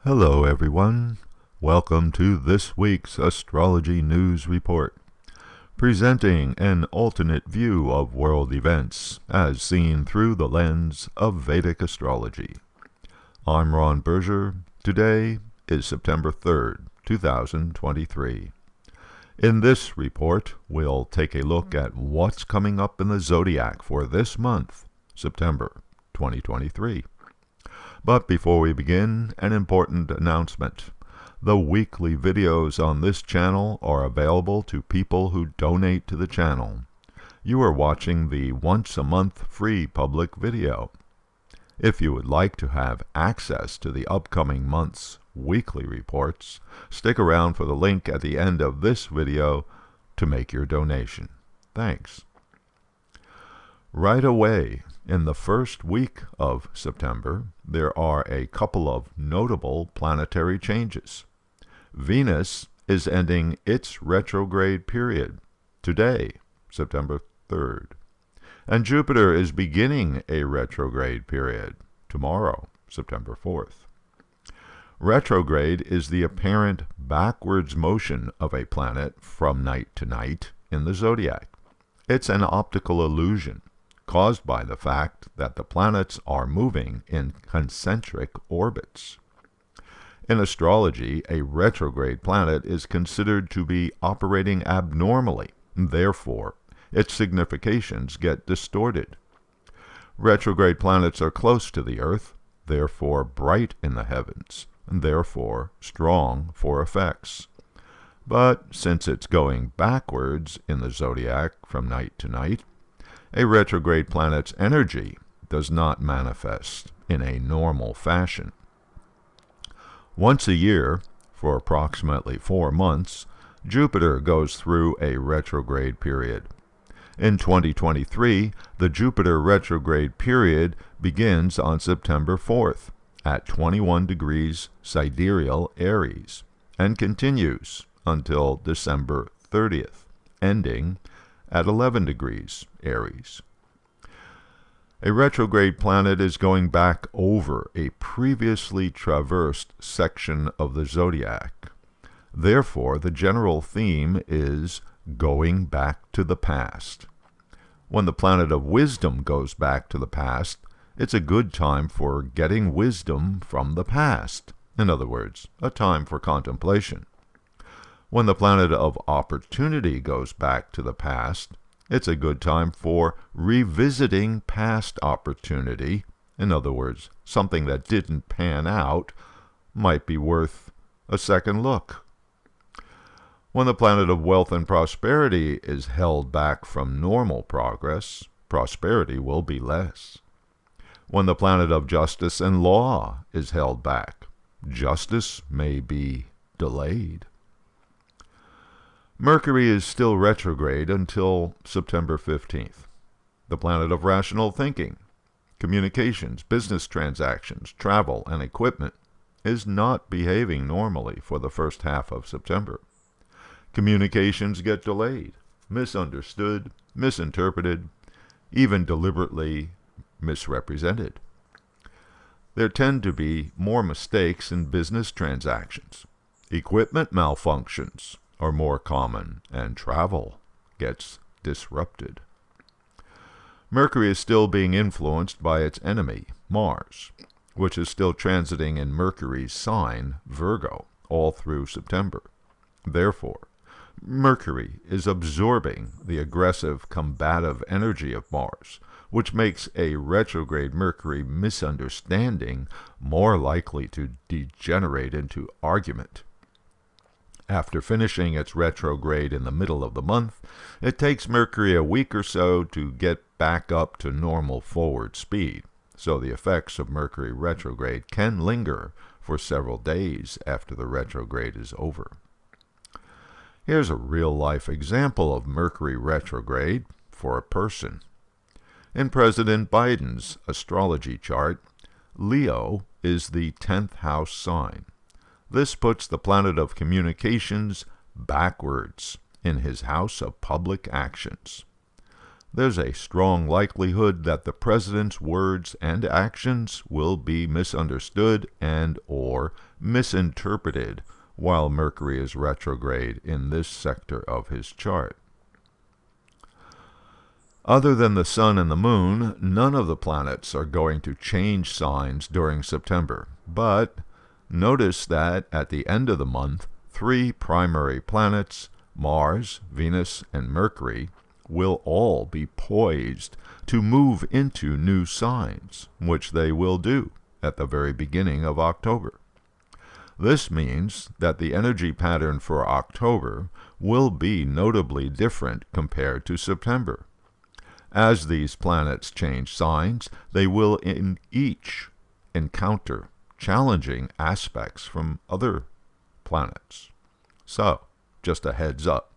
Hello everyone, welcome to this week's Astrology News Report, presenting an alternate view of world events as seen through the lens of Vedic astrology. I'm Ron Berger. Today is September 3rd, 2023. In this report, we'll take a look at what's coming up in the zodiac for this month, September 2023. But before we begin, an important announcement. The weekly videos on this channel are available to people who donate to the channel. You are watching the once-a-month free public video. If you would like to have access to the upcoming month's weekly reports, stick around for the link at the end of this video to make your donation. Thanks. Right away, in the first week of September, there are a couple of notable planetary changes. Venus is ending its retrograde period today, September 3rd, and Jupiter is beginning a retrograde period tomorrow, September 4th. Retrograde is the apparent backwards motion of a planet from night to night in the zodiac. It's an optical illusion caused by the fact that the planets are moving in concentric orbits. In astrology, a retrograde planet is considered to be operating abnormally, therefore, its significations get distorted. Retrograde planets are close to the Earth, therefore bright in the heavens, and therefore strong for effects. But since it's going backwards in the zodiac from night to night, a retrograde planet's energy does not manifest in a normal fashion. Once a year, for approximately 4 months, Jupiter goes through a retrograde period. In 2023, the Jupiter retrograde period begins on September 4th at 21 degrees sidereal Aries and continues until December 30th, ending at 11 degrees Aries. A retrograde planet is going back over a previously traversed section of the zodiac. Therefore, the general theme is going back to the past. When the planet of wisdom goes back to the past, it's a good time for getting wisdom from the past. In other words, a time for contemplation. When the planet of opportunity goes back to the past, it's a good time for revisiting past opportunity. In other words, something that didn't pan out might be worth a second look. When the planet of wealth and prosperity is held back from normal progress, prosperity will be less. When the planet of justice and law is held back, justice may be delayed. Mercury is still retrograde until September 15th. The planet of rational thinking, communications, business transactions, travel, and equipment is not behaving normally for the first half of September. Communications get delayed, misunderstood, misinterpreted, even deliberately misrepresented. There tend to be more mistakes in business transactions. Equipment malfunctions are more common, and travel gets disrupted. Mercury is still being influenced by its enemy, Mars, which is still transiting in Mercury's sign, Virgo, all through September. Therefore, Mercury is absorbing the aggressive, combative energy of Mars, which makes a retrograde Mercury misunderstanding more likely to degenerate into argument. After finishing its retrograde in the middle of the month, it takes Mercury a week or so to get back up to normal forward speed, so the effects of Mercury retrograde can linger for several days after the retrograde is over. Here's a real-life example of Mercury retrograde for a person. In President Biden's astrology chart, Leo is the 10th house sign. This puts the planet of communications backwards in his house of public actions. there's a strong likelihood that the president's words and actions will be misunderstood and or misinterpreted while Mercury is retrograde in this sector of his chart. Other than the Sun and the Moon, none of the planets are going to change signs during September, but notice that at the end of the month, 3 primary planets, Mars, Venus, and Mercury, will all be poised to move into new signs, which they will do at the very beginning of October. This means that the energy pattern for October will be notably different compared to September. As these planets change signs, they will in each encounter challenging aspects from other planets. So, just a heads up,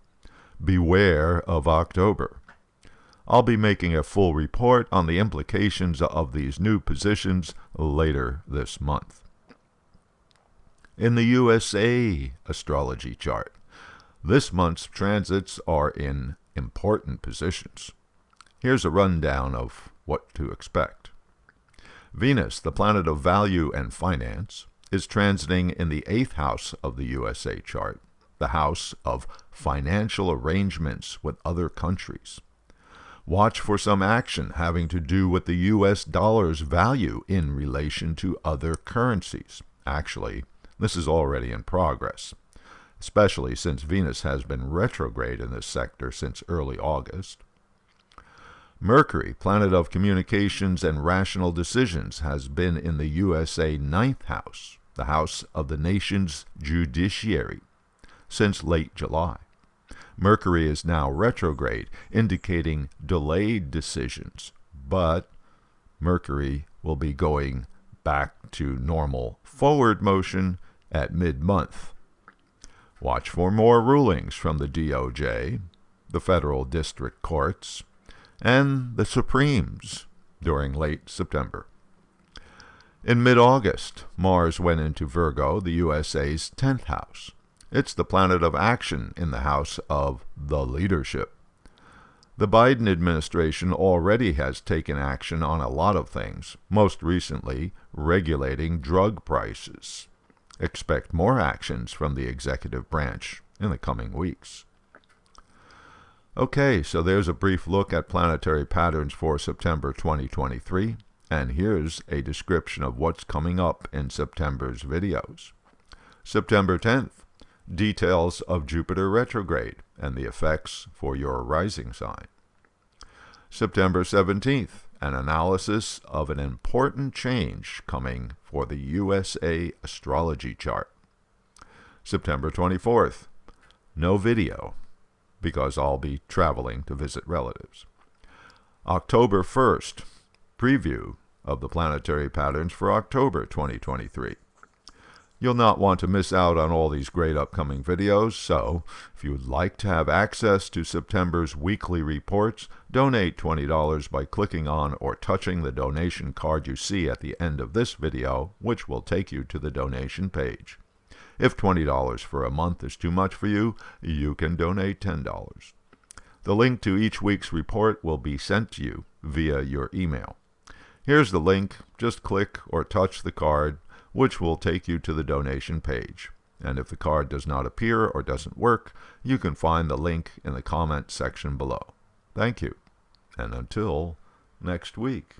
beware of October. I'll be making a full report on the implications of these new positions later this month. In the USA astrology chart, this month's transits are in important positions. Here's a rundown of what to expect. Venus, the planet of value and finance, is transiting in the 8th house of the USA chart, the house of financial arrangements with other countries. Watch for some action having to do with the US dollar's value in relation to other currencies. Actually, this is already in progress, especially since Venus has been retrograde in this sector since early August. Mercury, planet of communications and rational decisions, has been in the USA 9th house, the house of the nation's judiciary, since late July. Mercury is now retrograde, indicating delayed decisions, but Mercury will be going back to normal forward motion at mid-month. Watch for more rulings from the DOJ, the federal district courts, and the Supremes during late September. In mid-August, Mars went into Virgo, the USA's 10th house. It's the planet of action in the house of the leadership. The Biden administration already has taken action on a lot of things, most recently regulating drug prices. Expect more actions from the executive branch in the coming weeks. Okay, so there's a brief look at planetary patterns for September 2023, and here's a description of what's coming up in September's videos. September 10th, details of Jupiter Retrograde and the effects for your rising sign. September 17th, an analysis of an important change coming for the USA astrology chart. September 24th, no video, because I'll be traveling to visit relatives. October 1st, preview of the planetary patterns for October 2023. You'll not want to miss out on all these great upcoming videos, so if you would like to have access to September's weekly reports, donate $20 by clicking on or touching the donation card you see at the end of this video, which will take you to the donation page. If $20 for a month is too much for you, you can donate $10. The link to each week's report will be sent to you via your email. Here's the link. Just click or touch the card, which will take you to the donation page. And if the card does not appear or doesn't work, you can find the link in the comment section below. Thank you, and until next week.